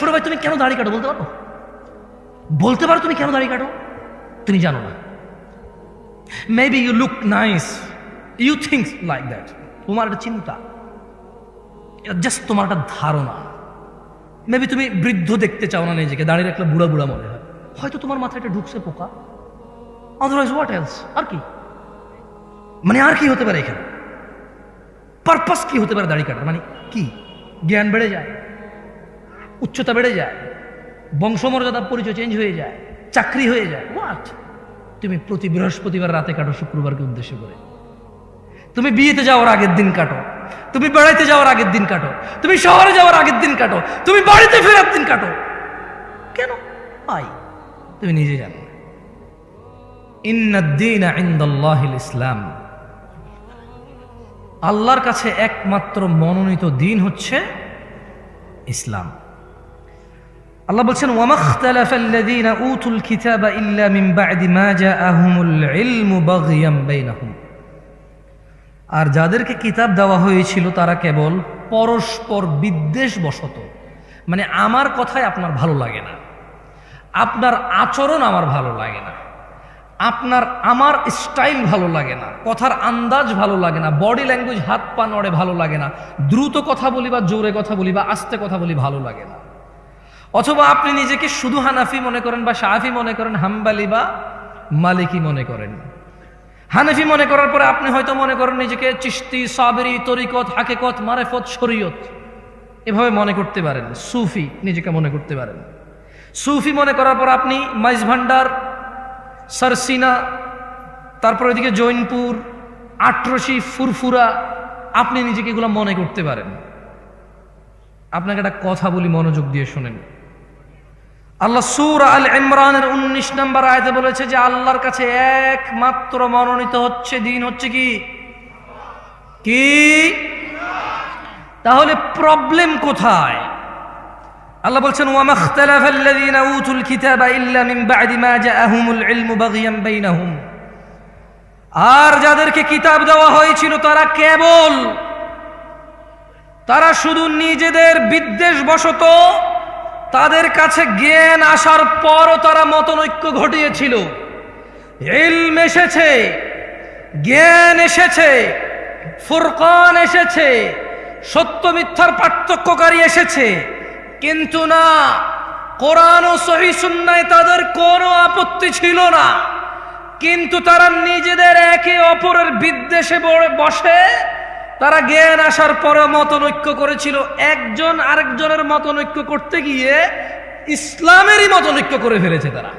ছোট ভাই তুমি কেন দাড়ি কাটো বলতে পারো? বলতে পারো তুমি কেন দাড়ি কাটো? তুমি জানো না। Maybe you look nice, you think like that. তোমার একটা চিন্তা, জাস্ট তোমার একটা ধারণা। মেবি তুমি বৃদ্ধ দেখতে চাও না নিজেকে, দাঁড়িয়ে রাখলে বুড়া বুড়া মনে হয়। হয়তো তোমার মাথায় একটা ঢুকছে পোকা। Otherwise what else? আর কি মানে, আর কি হতে পারে এখানে? পারপাস কি হতে পারে দাড়ি কাটার? মানে কি? জ্ঞান বেড়ে যায়, উচ্চতা বেড়ে যায়, বংশমর্যাদা পরিচয় চেঞ্জ হয়ে যায়, চাকরি হয়ে যায়। হোয়াট? তুমি প্রতি বৃহস্পতিবার রাতে কাটো শুক্রবারকে উদ্দেশ্য করে। তুমি বিয়েতে যাওয়ার আগের দিন কাটো, তুমি বেড়াইতে যাওয়ার আগের দিন কাটো, তুমি শহরে যাওয়ার আগের দিন কাটো, তুমি বাড়িতে ফেরার দিন কাটো। কেন? আই তুমি নিজে জানো। ইন্নাদ-দীনা ইনদাল্লাহিল ইসলাম, আল্লাহর কাছে একমাত্র মনোনীত দিন হচ্ছে ইসলাম। আল্লাহ বলছেন, ওয়ামাখতালাফাল্লাযীনা উতুল কিতাবা ইল্লা মিন বা'দি মা জাআহুমুল ইলমু বাগয়াম বাইনাহুম, আর যাদেরকে কিতাব দেওয়া হয়েছিল তারা কেবল পরস্পর বিদ্বেষ বশত, মানে আমার কথায় আপনার ভালো লাগে না, আপনার আচরণ আমার ভালো লাগে না, আমার স্টাইল ভালো লাগে না, কথার আন্দাজ ভালো লাগে না, বডি ল্যাঙ্গুয়েজ হাত পা নড়ে ভালো লাগে না, দ্রুত কথা বলি বা জোরে কথা বলি বা আস্তে কথা বলি ভালো লাগে না। অথবা আপনি নিজেকে শুধু হানাফি মনে করেন বা শাফি মনে করেন, হাম্বালি বা মালিকি মনে করেন। হানাফি মনে করার পরে আপনি হয়তো মনে করেন নিজেকে চিশতি, সাবরি, তরিকত, হাকিকত, মারেফত, শরীয়ত এভাবে মনে করতে পারেন। সুফি নিজেকে মনে করতে পারেন। সুফি মনে করার পর আপনি মাইজ ভান্ডার, সারসিনা, তারপর এদিকে জৈনপুর, আটরশি, ফুরফুরা, আপনি নিজেকে এগুলো মনে করতে পারেন। আপনাকে একটা কথা বলি, মনোযোগ দিয়ে শোনেন। আল্লাহ সূরা আল ইমরানের 19 নম্বর আয়াতে বলেছে যে আল্লাহর কাছে একমাত্র মনোনীত হচ্ছে দিন হচ্ছে কি? কি? তাহলে প্রবলেম কোথায়? আল্লাহ বলছেন, ওয়ামাখতালাফাল্লাযীনা উতুল কিতাবা ইল্লা মিন বা'দি মা জাআহুমুল ইলমু বাগয়াম বাইনাহুম, আর যাদেরকে কিতাব দেওয়া হয়েছিল তারা শুধু নিজেদের বিদ্বেষ বশত, তাদের কাছে জ্ঞান আসার পরও তারা মতনৈক্য ঘটিয়েছিল। ইলম এসেছে, জ্ঞান এসেছে, ফুরকান এসেছে, সত্য মিথ্যার পার্থক্যকারী এসেছে, কিন্তু না, কোরআন ও সহিহ সুন্নায় তাদের কোনো আপত্তি ছিল না। কিন্তু তারা নিজেদের একে অপরের বিদ্বেষে বসে তারা জ্ঞান আসার পরে মতনৈক্য করেছিল। একজন আরেকজনের মতনৈক্য করতে গিয়ে ইসলামেরই মতনৈক্য করে ফেলেছে তারা।